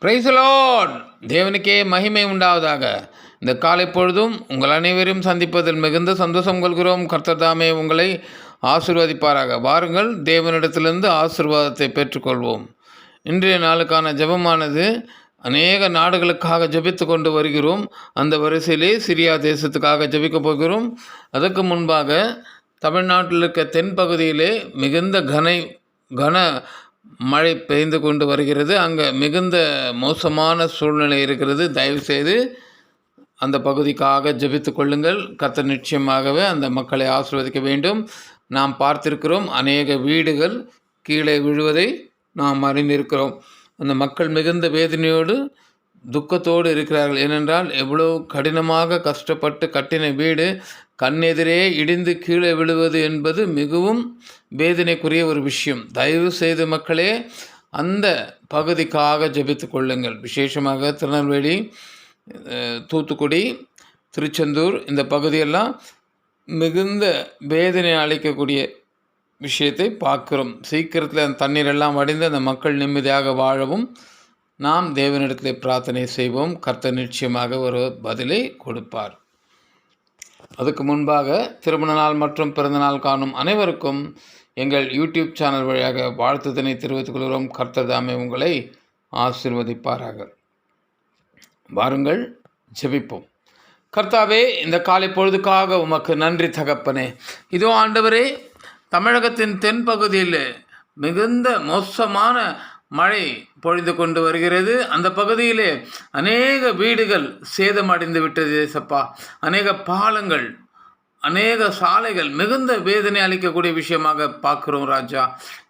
Price Lord. தேவனுக்கே மகிமை உண்டாவதாக. இந்த காலை பொழுதும் உங்கள் அனைவரையும் சந்திப்பதில் மிகுந்த சந்தோஷம் கொள்கிறோம். கர்த்தர் தாமே உங்களை ஆசீர்வதிப்பாராக. வாருங்கள், தேவனிடத்திலிருந்து ஆசீர்வாதத்தை பெற்றுக்கொள்வோம். இன்றைய நாளுக்கான ஜெபமானது அநேக நாடுகளுக்காக ஜெபித்து கொண்டு வருகிறோம். அந்த வரிசையிலே சிரியா தேசத்துக்காக ஜெபிக்க போகிறோம். அதற்கு முன்பாக தமிழ்நாட்டில் இருக்க தென்பகுதியிலே மிகுந்த கன மழை பெய்து கொண்டு வருகிறது. அங்கே மிகுந்த மோசமான சூழ்நிலை இருக்கிறது. தயவுசெய்து அந்த பகுதிக்காக ஜெபித்து கொள்ளுங்கள். கர்த்தர் நிச்சயமாகவே அந்த மக்களை ஆசீர்வதிக்க வேண்டும். நாம் பார்த்திருக்கிறோம், அநேக வீடுகள் கீழே விழுவதை நாம் அறிந்திருக்கிறோம். அந்த மக்கள் மிகுந்த வேதனையோடு துக்கத்தோடு இருக்கிறார்கள். ஏனென்றால் எவ்வளோ கடினமாக கஷ்டப்பட்டு கட்டின வீடு கண்ணெதிரே இடிந்து கீழே விழுவது என்பது மிகவும் வேதனைக்குரிய ஒரு விஷயம். தயவு செய்து மக்களே அந்த பகுதிக்காக ஜெபித்து கொள்ளுங்கள். விசேஷமாக திருநெல்வேலி, தூத்துக்குடி, திருச்செந்தூர் இந்த பகுதியெல்லாம் மிகுந்த வேதனை அளிக்கக்கூடிய விஷயத்தை பார்க்குறோம். சீக்கிரத்தில் அந்த தண்ணீரெல்லாம் வடிந்து அந்த மக்கள் நிம்மதியாக வாழவும் நாம் தேவனிடத்தில் பிரார்த்தனை செய்வோம். கர்த்தர் நிச்சயமாக ஒரு பதிலை கொடுப்பார். அதுக்கு முன்பாக திருமண நாள் மற்றும் பிறந்தநாள் காணும் அனைவருக்கும் எங்கள் யூடியூப் சேனல் வழியாக வாழ்த்துதனை தெரிவித்துக் கொள்கிறோம். கர்த்தர் தாமே உங்களை ஆசீர்வதிப்பாராக. வாருங்கள், ஜெபிப்போம். கர்த்தாவே, இந்த காலை பொழுதுக்காக உமக்கு நன்றி தகப்பனே. இதோ ஆண்டவரே, தமிழகத்தின் தென்பகுதியில் மிகுந்த மோசமான மழை பொழிந்து கொண்டு வருகிறது. அந்த பகுதியிலே அநேக வீடுகள் சேதமடைந்து விட்டது தேசப்பா. அநேக பாலங்கள், அநேக சாலைகள் மிகுந்த வேதனை அளிக்கக்கூடிய விஷயமாக பார்க்குறோம் ராஜா.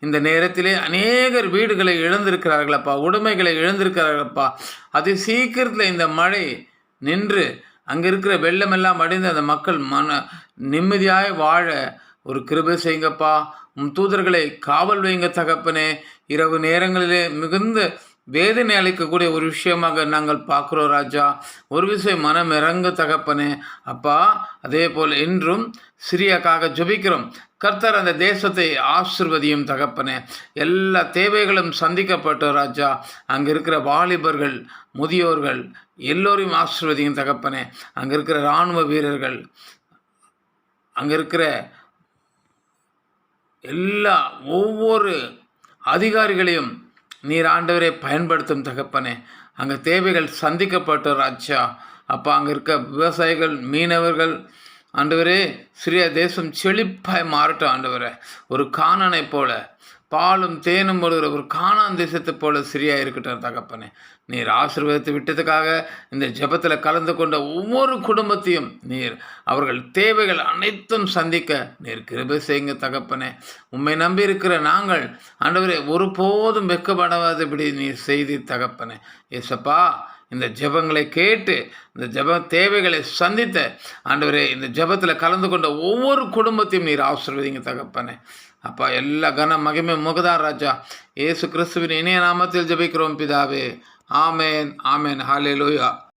இந்த நேரத்திலே அநேகர் வீடுகளை இழந்திருக்கிறார்களப்பா, உடைமைகளை இழந்திருக்கிறார்களப்பா. அது சீக்கிரத்தில் இந்த மழை நின்று அங்கே இருக்கிற வெள்ளமெல்லாம் அடைந்து அந்த மக்கள் நிம்மதியாக வாழ ஒரு கிருபை செய்யுங்கப்பா. தூதர்களை காவல் வைங்க தகப்பனே. இரவு நேரங்களிலே மிகுந்த வேதனை அளிக்கக்கூடிய ஒரு விஷயமாக நாங்கள் பார்க்குறோம் ராஜா. ஒரு விஷயம் மனம் இறங்க தகப்பனே அப்பா. அதே போல் இன்றும் சிரியாக்காக ஜெபிக்கிறோம். கர்த்தர் அந்த தேசத்தை ஆசீர்வதியும் தகப்பனே. எல்லா தேவைகளும் சந்திக்கப்பட்டோம் ராஜா. அங்கே இருக்கிற வாலிபர்கள், முதியோர்கள் எல்லோரையும் ஆசீர்வதியும் தகப்பனே. அங்கே இருக்கிற இராணுவ வீரர்கள், அங்கே இருக்கிற ஒவ்வொரு அதிகாரிகளையும் நீர் ஆண்டவரை பயன்படுத்தும் தகப்பனே. அங்கே தேவைகள் சந்திக்கப்பட்ட ராஜா அப்பா. அங்கே இருக்க விவசாயிகள், மீனவர்கள் ஆண்டவரே, சிறிய தேசம் செழிப்பாய் மாறட்டும் ஆண்டவரே. ஒரு கானானை போல, பாலும் தேனும் போடுகிற ஒரு கானான் தேசத்தை போல சிரியா இருக்கட்டும் தகப்பனே. நீர் ஆசீர்வதித்து விட்டதுக்காக இந்த ஜெபத்தில் கலந்து கொண்ட ஒவ்வொரு குடும்பத்தையும் நீர் அவர்கள் தேவைகள் அனைத்தும் சந்திக்க நீர் கிருபை செய்யுங்க தகப்பனே. உம்மை நம்பி இருக்கிற நாங்கள் ஆண்டவரே ஒருபோதும் வெட்கப்படாதபடி நீர் செய்தி தகப்பனே. ஏசப்பா, இந்த ஜெபங்களை கேட்டு இந்த ஜெப தேவைகளை சந்தித்த ஆண்டவரே, இந்த ஜெபத்தில் கலந்து கொண்ட ஒவ்வொரு குடும்பத்தையும் நீர் ஆசீர்வதிங்க தகப்பனே. அப்பா, எல்லா கன மகிமை முகதார் ராஜா. இயேசு கிறிஸ்துவின் இணைய நாமத்தில் ஜெபிக்கிறோம் பிதாவே. ஆமேன், ஆமேன். ஹல்லேலூயா.